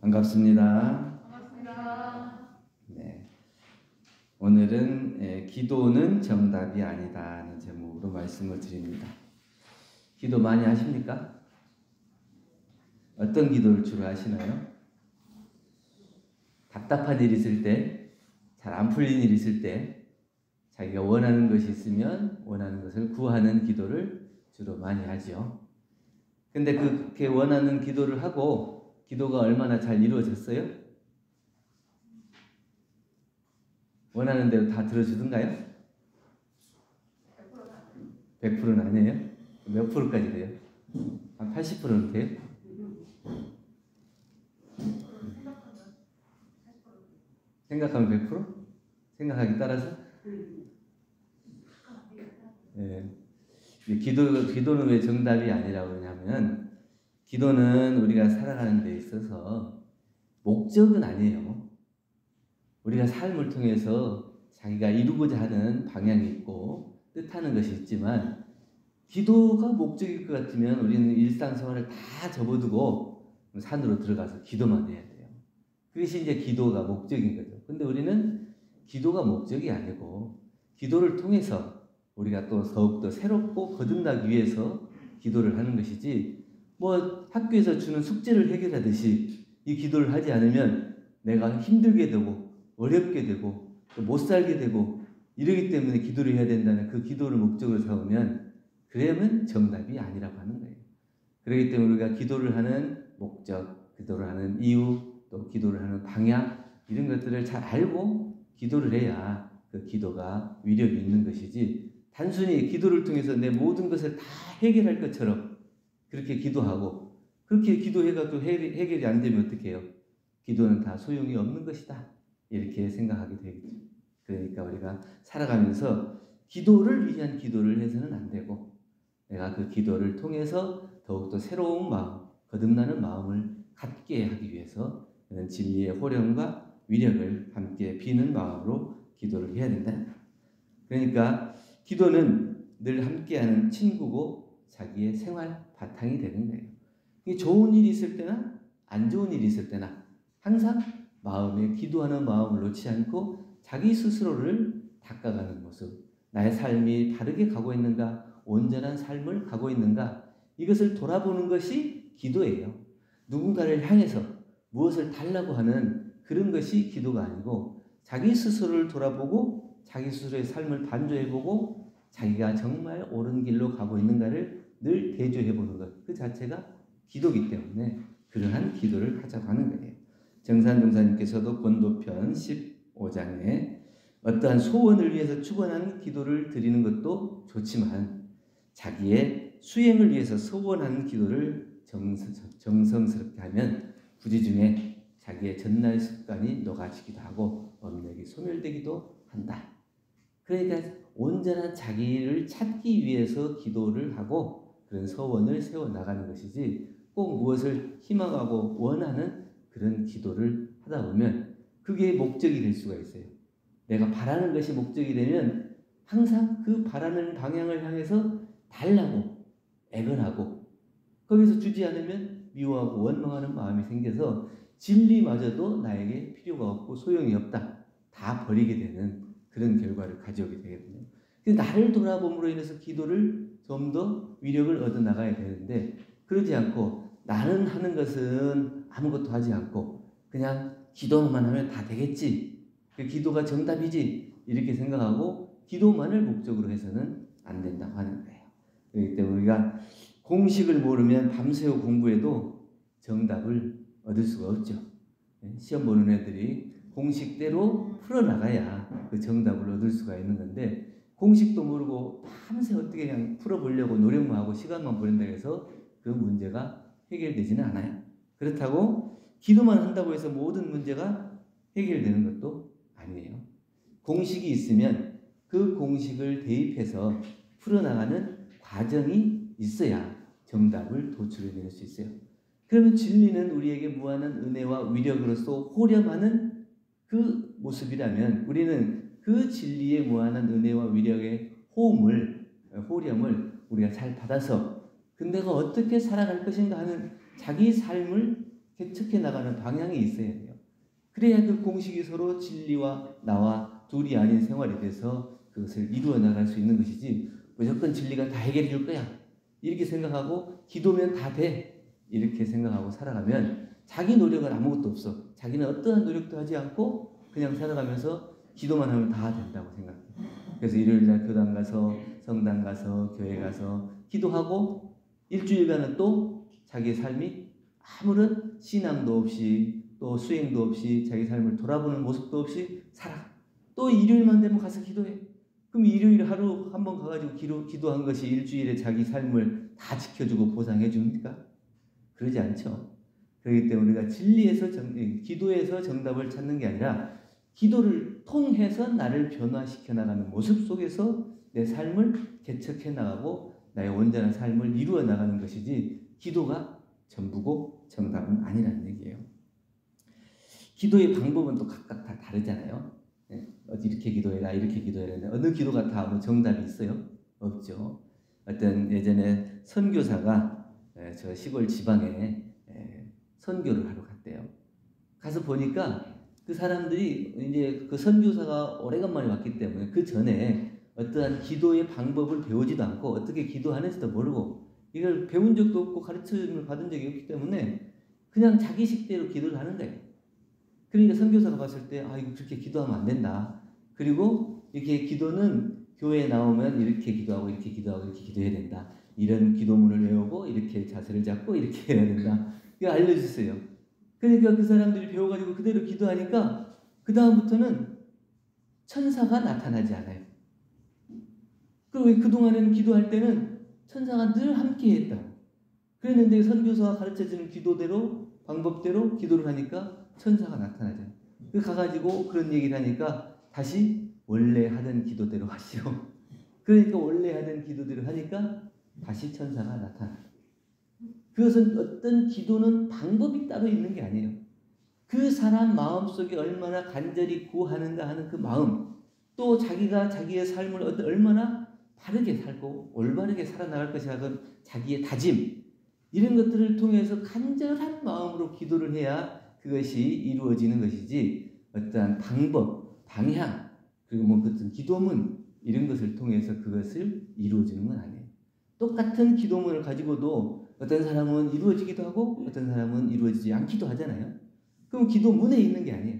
반갑습니다. 반갑습니다. 네, 오늘은 기도는 정답이 아니다는 제목으로 말씀을 드립니다. 기도 많이 하십니까? 어떤 기도를 주로 하시나요? 답답한 일이 있을 때, 잘 안 풀린 일이 있을 때, 자기가 원하는 것이 있으면 원하는 것을 구하는 기도를 주로 많이 하죠. 근데 그렇게 원하는 기도를 하고 기도가 얼마나 잘 이루어졌어요? 원하는 대로 다 들어주던가요? 100%는 아니에요? 몇 프로까지 돼요? 한 80%는 돼요? 생각하면 100%? 생각하기 따라서? 네. 기도는 왜 정답이 아니라고 하냐면, 기도는 우리가 살아가는 데 있어서 목적은 아니에요. 우리가 삶을 통해서 자기가 이루고자 하는 방향이 있고 뜻하는 것이 있지만, 기도가 목적일 것 같으면 우리는 일상생활을 다 접어두고 산으로 들어가서 기도만 해야 돼요. 그것이 이제 기도가 목적인 거죠. 근데 우리는 기도가 목적이 아니고 기도를 통해서 우리가 또 더욱더 새롭고 거듭나기 위해서 기도를 하는 것이지, 뭐 학교에서 주는 숙제를 해결하듯이 이 기도를 하지 않으면 내가 힘들게 되고 어렵게 되고 못 살게 되고 이러기 때문에 기도를 해야 된다는 그 기도를 목적으로 삼으면, 그러면 정답이 아니라고 하는 거예요. 그렇기 때문에 우리가 기도를 하는 목적, 기도를 하는 이유, 또 기도를 하는 방향, 이런 것들을 잘 알고 기도를 해야 그 기도가 위력이 있는 것이지, 단순히 기도를 통해서 내 모든 것을 다 해결할 것처럼 그렇게 기도하고 그렇게 기도해가지고 해결이 안 되면 어떻게 해요? 기도는 다 소용이 없는 것이다, 이렇게 생각하게 되겠죠. 그러니까 우리가 살아가면서 기도를 위한 기도를 해서는 안 되고, 내가 그 기도를 통해서 더욱더 새로운 마음, 거듭나는 마음을 갖게 하기 위해서 이런 진리의 호령과 위력을 함께 비는 마음으로 기도를 해야 된다. 그러니까 기도는 늘 함께하는 친구고 자기의 생활 바탕이 되는 거예요. 이게 좋은 일이 있을 때나 안 좋은 일이 있을 때나 항상 마음에 기도하는 마음을 놓지 않고 자기 스스로를 닦아가는 모습, 나의 삶이 바르게 가고 있는가, 온전한 삶을 가고 있는가, 이것을 돌아보는 것이 기도예요. 누군가를 향해서 무엇을 달라고 하는 그런 것이 기도가 아니고, 자기 스스로를 돌아보고 자기 스스로의 삶을 반조해보고 자기가 정말 옳은 길로 가고 있는가를 늘 대조해보는 것, 그 자체가 기도이기 때문에 그러한 기도를 하자고 하는 거예요. 정산 종사님께서도 권도편 15장에 어떠한 소원을 위해서 축원하는 기도를 드리는 것도 좋지만, 자기의 수행을 위해서 소원하는 기도를 정성스럽게 하면 부지 중에 자기의 전날 습관이 녹아지기도 하고 업력이 소멸되기도 한다. 그러니까 온전한 자기를 찾기 위해서 기도를 하고 그런 소원을 세워나가는 것이지, 꼭 무엇을 희망하고 원하는 그런 기도를 하다 보면 그게 목적이 될 수가 있어요. 내가 바라는 것이 목적이 되면 항상 그 바라는 방향을 향해서 달라고 애건하고, 거기서 주지 않으면 미워하고 원망하는 마음이 생겨서 진리마저도 나에게 필요가 없고 소용이 없다, 다 버리게 되는 그런 결과를 가져오게 되거든요. 그래서 나를 돌아봄으로 인해서 기도를 좀 더 위력을 얻어나가야 되는데, 그러지 않고 나는 하는 것은 아무것도 하지 않고 그냥 기도만 하면 다 되겠지, 그 기도가 정답이지, 이렇게 생각하고 기도만을 목적으로 해서는 안 된다고 하는 거예요. 그렇기 때문에 우리가 공식을 모르면 밤새워 공부해도 정답을 얻을 수가 없죠. 시험 보는 애들이 공식대로 풀어나가야 그 정답을 얻을 수가 있는 건데, 공식도 모르고 밤새 어떻게 그냥 풀어보려고 노력만 하고 시간만 보낸다고 해서 그 문제가 해결되지는 않아요. 그렇다고 기도만 한다고 해서 모든 문제가 해결되는 것도 아니에요. 공식이 있으면 그 공식을 대입해서 풀어나가는 과정이 있어야 정답을 도출해낼 수 있어요. 그러면 진리는 우리에게 무한한 은혜와 위력으로서 호렴하는 그 모습이라면, 우리는 그 진리의 무한한 은혜와 위력의 호렴을 우리가 잘 받아서 내가 어떻게 살아갈 것인가 하는 자기 삶을 개척해 나가는 방향이 있어야 돼요. 그래야 그 공식이 서로 진리와 나와 둘이 아닌 생활이 돼서 그것을 이루어 나갈 수 있는 것이지, 무조건 진리가 다 해결해 줄 거야 이렇게 생각하고 기도면 다 돼 이렇게 생각하고 살아가면 자기 노력은 아무것도 없어. 자기는 어떠한 노력도 하지 않고 그냥 살아가면서 기도만 하면 다 된다고 생각해요. 그래서 일요일날 교당 가서 성당 가서 교회 가서 기도하고 일주일간은 또 자기의 삶이 아무런 신앙도 없이 또 수행도 없이 자기 삶을 돌아보는 모습도 없이 살아. 또 일요일만 되면 가서 기도해. 그럼 일요일 하루 한번 가가지고 기도한 것이 일주일에 자기 삶을 다 지켜주고 보상해 줍니까? 그러지 않죠. 그렇기 때문에 우리가 기도에서 정답을 찾는 게 아니라 기도를 통해서 나를 변화시켜 나가는 모습 속에서 내 삶을 개척해 나가고 나의 온전한 삶을 이루어 나가는 것이지, 기도가 전부고 정답은 아니라는 얘기예요. 기도의 방법은 또 각각 다 다르잖아요. 이렇게 기도해라 이렇게 기도해라. 어느 기도가 다 뭐 정답이 있어요? 없죠. 어떤 예전에 선교사가 저 시골 지방에 선교를 하러 갔대요. 가서 보니까 그 사람들이 이제 그 선교사가 오래간만에 왔기 때문에 그 전에 어떠한 기도의 방법을 배우지도 않고 어떻게 기도하는지도 모르고 이걸 배운 적도 없고 가르침을 받은 적이 없기 때문에 그냥 자기식대로 기도를 하는 거예요. 그러니까 선교사가 봤을 때 이거 그렇게 기도하면 안 된다. 그리고 이렇게 기도는 교회에 나오면 이렇게 기도하고 이렇게 기도하고 이렇게 기도해야 된다. 이런 기도문을 외우고 이렇게 자세를 잡고 이렇게 해야 된다. 이거 알려주세요. 그러니까 그 사람들이 배워가지고 그대로 기도하니까 그 다음부터는 천사가 나타나지 않아요. 그리고 그동안에는 기도할 때는 천사가 늘 함께했다. 그랬는데 선교사가 가르쳐주는 기도대로 방법대로 기도를 하니까 천사가 나타나잖아요. 그 가가지고 그런 얘기를 하니까 다시 원래 하던 기도대로 하시오. 그러니까 원래 하던 기도대로 하니까 다시 천사가 나타나. 그것은 어떤 기도는 방법이 따로 있는 게 아니에요. 그 사람 마음속에 얼마나 간절히 구하는가 하는 그 마음, 또 자기가 자기의 삶을 얼마나 바르게 살고 올바르게 살아나갈 것이라는 자기의 다짐, 이런 것들을 통해서 간절한 마음으로 기도를 해야 그것이 이루어지는 것이지, 어떠한 방법, 방향, 그리고 뭐 어떤 기도문 이런 것을 통해서 그것을 이루어지는 건 아니에요. 똑같은 기도문을 가지고도 어떤 사람은 이루어지기도 하고 어떤 사람은 이루어지지 않기도 하잖아요. 그럼 기도문에 있는 게 아니에요.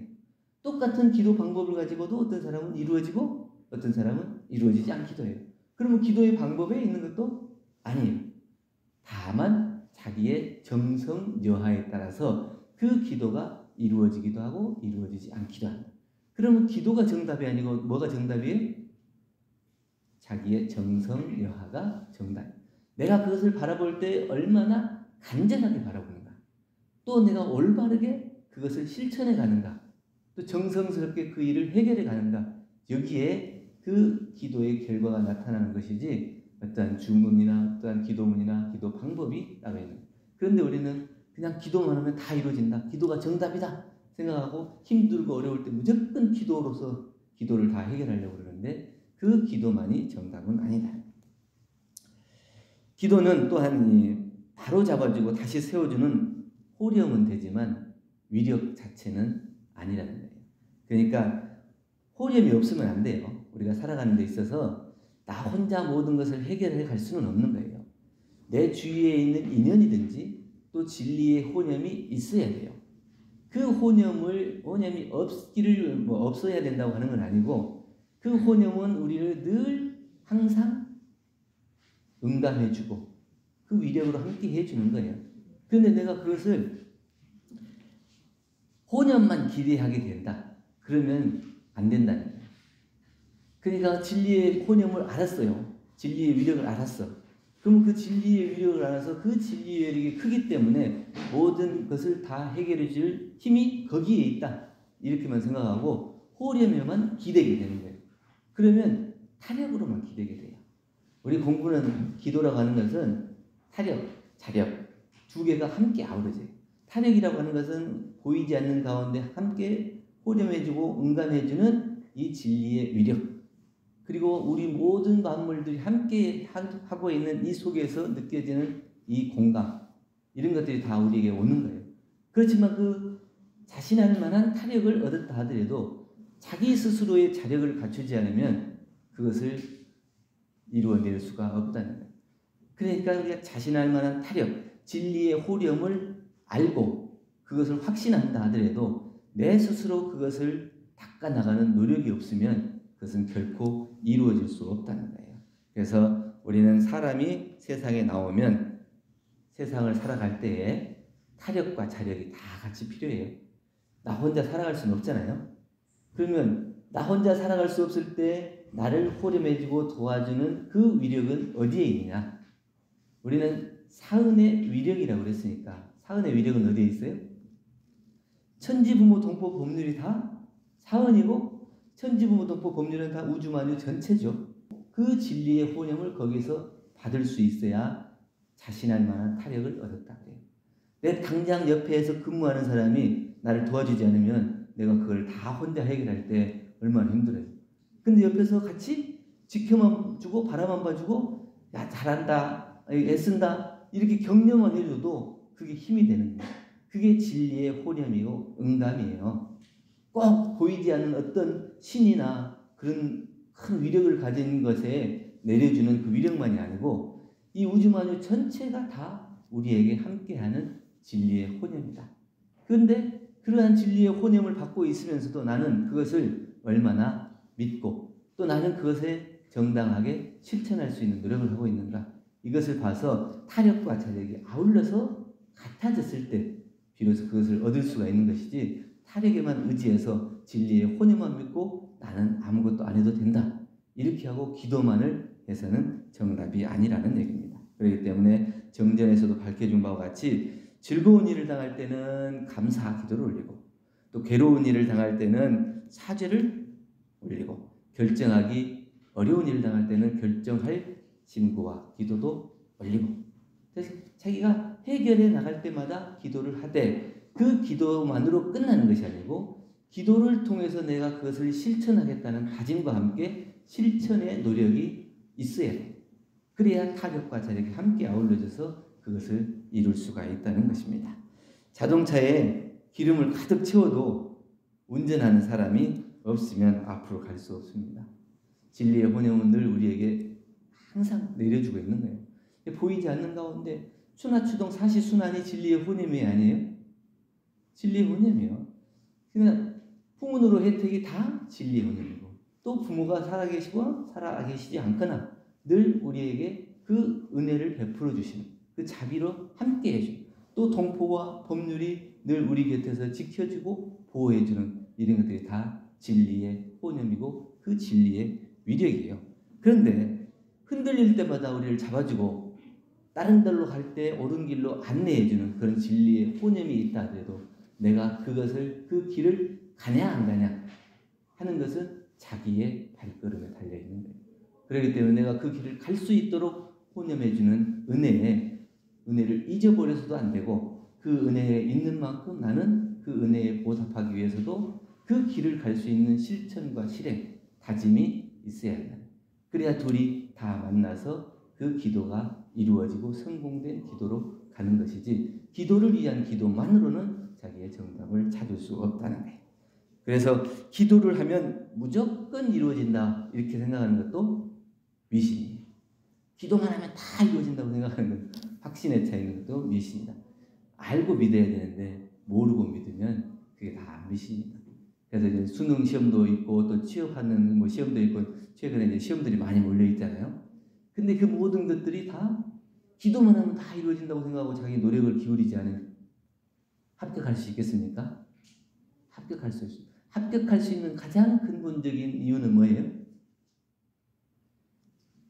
똑같은 기도 방법을 가지고도 어떤 사람은 이루어지고 어떤 사람은 이루어지지 않기도 해요. 그러면 기도의 방법에 있는 것도 아니에요. 다만 자기의 정성 여하에 따라서 그 기도가 이루어지기도 하고 이루어지지 않기도 한다. 그러면 기도가 정답이 아니고 뭐가 정답이에요? 자기의 정성 여하가 정답이에요. 내가 그것을 바라볼 때 얼마나 간절하게 바라보는가, 또 내가 올바르게 그것을 실천해 가는가, 또 정성스럽게 그 일을 해결해 가는가, 여기에 그 기도의 결과가 나타나는 것이지 어떠한 주문이나 어떠한 기도문이나 기도 방법이 따로 있는. 그런데 우리는 그냥 기도만 하면 다 이루어진다, 기도가 정답이다 생각하고 힘들고 어려울 때 무조건 기도로서 기도를 다 해결하려고 그러는데 그 기도만이 정답은 아니다. 기도는 또한 바로 잡아주고 다시 세워주는 호령은 되지만 위력 자체는 아니라는 거예요. 그러니까 호령이 없으면 안 돼요. 우리가 살아가는 데 있어서 나 혼자 모든 것을 해결해 갈 수는 없는 거예요. 내 주위에 있는 인연이든지 또 진리의 호념이 있어야 돼요. 그 호념이 없어야 된다고 하는 건 아니고, 그 호념은 우리를 늘 항상 응답해주고 그 위력으로 함께 해주는 거예요. 그런데 내가 그것을 호념만 기대하게 된다, 그러면 안 된다는 거예요. 그러니까 진리의 호념을 알았어요. 진리의 위력을 알았어. 그러면 그 진리의 위력을 알아서 그 진리의 위력이 크기 때문에 모든 것을 다 해결해 줄 힘이 거기에 있다, 이렇게만 생각하고 호념에만 기대게 되는 거예요. 그러면 타력으로만 기대게 돼요. 우리 공부는 기도라고 하는 것은 타력, 자력 두 개가 함께 아우러져요. 타력이라고 하는 것은 보이지 않는 가운데 함께 호렴해주고 응감해주는 이 진리의 위력, 그리고 우리 모든 만물들이 함께 하고 있는 이 속에서 느껴지는 이 공감, 이런 것들이 다 우리에게 오는 거예요. 그렇지만 그 자신할 만한 타력을 얻었다 하더라도 자기 스스로의 자력을 갖추지 않으면 그것을 이루어낼 수가 없다는 거예요. 그러니까 우리가 자신할 만한 타력, 진리의 호렴을 알고 그것을 확신한다 하더라도 내 스스로 그것을 닦아나가는 노력이 없으면 그것은 결코 이루어질 수 없다는 거예요. 그래서 우리는 사람이 세상에 나오면 세상을 살아갈 때에 타력과 자력이 다 같이 필요해요. 나 혼자 살아갈 수는 없잖아요. 그러면 나 혼자 살아갈 수 없을 때 나를 호렴해주고 도와주는 그 위력은 어디에 있느냐? 우리는 사은의 위력이라고 그랬으니까 사은의 위력은 어디에 있어요? 천지부모 동포 법률이 다 사은이고 천지부모 동포 법률은 다 우주만유 전체죠. 그 진리의 호렴을 거기서 받을 수 있어야 자신할 만한 타력을 얻었다 그래요. 내 당장 옆에서 근무하는 사람이 나를 도와주지 않으면 내가 그걸 다 혼자 해결할 때 얼마나 힘들어요. 근데 옆에서 같이 지켜만 주고 바라만 봐주고 야 잘한다 애쓴다 이렇게 격려만 해줘도 그게 힘이 되는 거예요. 그게 진리의 호렴이고 응감이에요. 꼭 보이지 않는 어떤 신이나 그런 큰 위력을 가진 것에 내려주는 그 위력만이 아니고 이 우주만유 전체가 다 우리에게 함께하는 진리의 호념이다. 그런데 그러한 진리의 호념을 받고 있으면서도 나는 그것을 얼마나 믿고 또 나는 그것에 정당하게 실천할 수 있는 노력을 하고 있는가, 이것을 봐서 타력과 자력이 아울러서 같아졌을 때 비로소 그것을 얻을 수가 있는 것이지, 타력에만 의지해서 진리의 호념만 믿고 나는 아무것도 안 해도 된다 이렇게 하고 기도만을 해서는 정답이 아니라는 얘기입니다. 그렇기 때문에 정전에서도 밝혀준 바와 같이 즐거운 일을 당할 때는 감사 기도를 올리고 또 괴로운 일을 당할 때는 사죄를 올리고 결정하기 어려운 일을 당할 때는 결정할 신고와 기도도 올리고, 그래서 자기가 해결해 나갈 때마다 기도를 하되 그 기도만으로 끝나는 것이 아니고 기도를 통해서 내가 그것을 실천하겠다는 다짐과 함께 실천의 노력이 있어야 돼요. 그래야 타격과 자력이 함께 아울러져서 그것을 이룰 수가 있다는 것입니다. 자동차에 기름을 가득 채워도 운전하는 사람이 없으면 앞으로 갈 수 없습니다. 진리의 호념은 늘 우리에게 항상 내려주고 있는 거예요. 보이지 않는 가운데 추나추동 사시순환이 진리의 호념이 아니에요? 진리의 호념이요. 그냥 풍운으로 혜택이 다 진리의 호념이고 또 부모가 살아계시고 살아계시지 않거나 늘 우리에게 그 은혜를 베풀어 주시는 그 자비로 함께 해주고 또 동포와 법률이 늘 우리 곁에서 지켜주고 보호해주는 이런 것들이 다 진리의 호념이고 그 진리의 위력이에요. 그런데 흔들릴 때마다 우리를 잡아주고 다른 데로 갈 때 옳은 길로 안내해주는 그런 진리의 호념이 있다 하더라도 내가 그것을 그 길을 가냐 안 가냐 하는 것은 자기의 발걸음에 달려있는 거예요. 그렇기 때문에 내가 그 길을 갈 수 있도록 호념해주는 은혜를 잊어버려서도 안 되고 그 은혜에 있는 만큼 나는 그 은혜에 보답하기 위해서도 그 길을 갈 수 있는 실천과 실행, 다짐이 있어야 한다. 그래야 둘이 다 만나서 그 기도가 이루어지고 성공된 기도로 가는 것이지 기도를 위한 기도만으로는 자기의 정답을 찾을 수 없다는 거예요. 그래서 기도를 하면 무조건 이루어진다 이렇게 생각하는 것도 미신이에요. 기도만 하면 다 이루어진다고 생각하는 건 확신에 차 있는 것도 미신이다. 알고 믿어야 되는데 모르고 믿으면 그게 다 미신이다. 그래서 이제 수능 시험도 있고 또 취업하는 시험도 있고 최근에 이제 시험들이 많이 몰려 있잖아요. 근데 그 모든 것들이 다 기도만 하면 다 이루어진다고 생각하고 자기 노력을 기울이지 않으면 합격할 수 있겠습니까? 합격할 수 있는 가장 근본적인 이유는 뭐예요?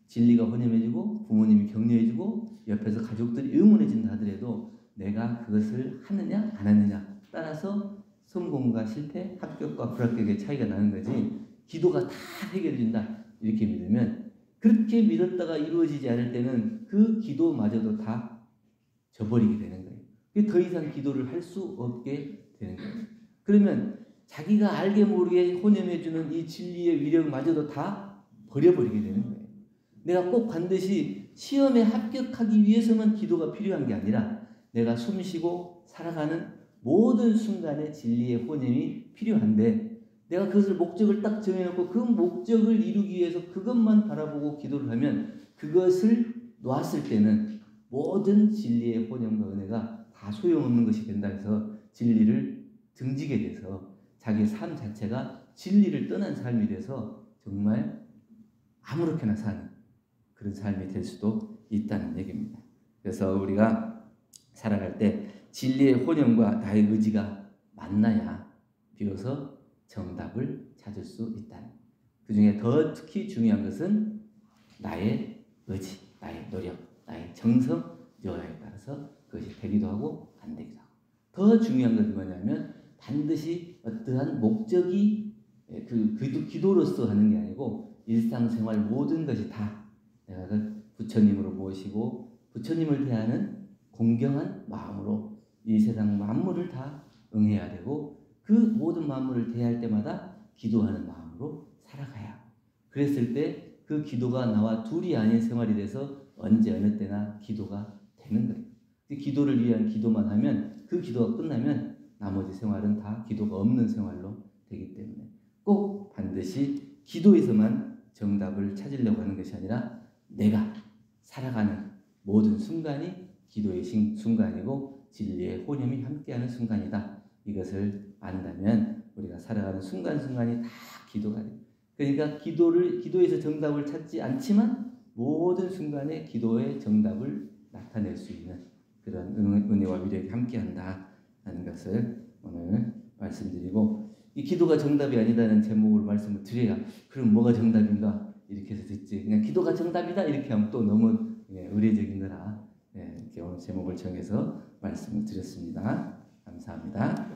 진리가 호념해지고 부모님이 격려해주고 옆에서 가족들이 응원해준다 하더라도 내가 그것을 하느냐 안 하느냐 따라서 성공과 실패, 합격과 불합격의 차이가 나는 거지 기도가 다 해결해준다 이렇게 믿으면, 그렇게 믿었다가 이루어지지 않을 때는 그 기도마저도 다 저버리게 되는 거예요. 더 이상 기도를 할 수 없게 되는 거예요. 그러면 자기가 알게 모르게 호념해주는 이 진리의 위력마저도 다 버려버리게 되는 거예요. 내가 꼭 반드시 시험에 합격하기 위해서만 기도가 필요한 게 아니라 내가 숨쉬고 살아가는 모든 순간에 진리의 혼연이 필요한데 내가 그것을 목적을 딱 정해놓고 그 목적을 이루기 위해서 그것만 바라보고 기도를 하면 그것을 놓았을 때는 모든 진리의 혼연과 은혜가 다 소용없는 것이 된다 해서 진리를 등지게 돼서 자기 삶 자체가 진리를 떠난 삶이 돼서 정말 아무렇게나 사는 그런 삶이 될 수도 있다는 얘기입니다. 그래서 우리가 살아갈 때 진리의 혼연과 나의 의지가 만나야 비로소 정답을 찾을 수 있다. 그 중에 더 특히 중요한 것은 나의 의지, 나의 노력, 나의 정성여하에 따라서 그것이 되기도 하고 안 되기도 하고. 더 중요한 것은 뭐냐면 반드시 어떠한 목적이 기도로서 하는 게 아니고 일상생활 모든 것이 다 내가 부처님으로 모시고 부처님을 대하는 공경한 마음으로 이 세상 만물을 다 응해야 되고 그 모든 만물을 대할 때마다 기도하는 마음으로 살아가야. 그랬을 때 그 기도가 나와 둘이 아닌 생활이 돼서 언제 어느 때나 기도가 되는 거예요. 그 기도를 위한 기도만 하면 그 기도가 끝나면 나머지 생활은 다 기도가 없는 생활로 되기 때문에 꼭 반드시 기도에서만 정답을 찾으려고 하는 것이 아니라 내가 살아가는 모든 순간이 기도의 순간이고 진리의 혼연이 함께하는 순간이다. 이것을 안다면 우리가 살아가는 순간순간이 다 기도가 돼요. 그러니까 기도에서 정답을 찾지 않지만 모든 순간에 기도의 정답을 나타낼 수 있는 그런 은혜와 위력이 함께한다는 것을 오늘 말씀드리고 이 기도가 정답이 아니다는 제목으로 말씀을 드려야 그럼 뭐가 정답인가 이렇게 해서 듣지 그냥 기도가 정답이다 이렇게 하면 또 너무 의례적인 거라 이렇게 오늘 제목을 정해서 말씀을 드렸습니다. 감사합니다.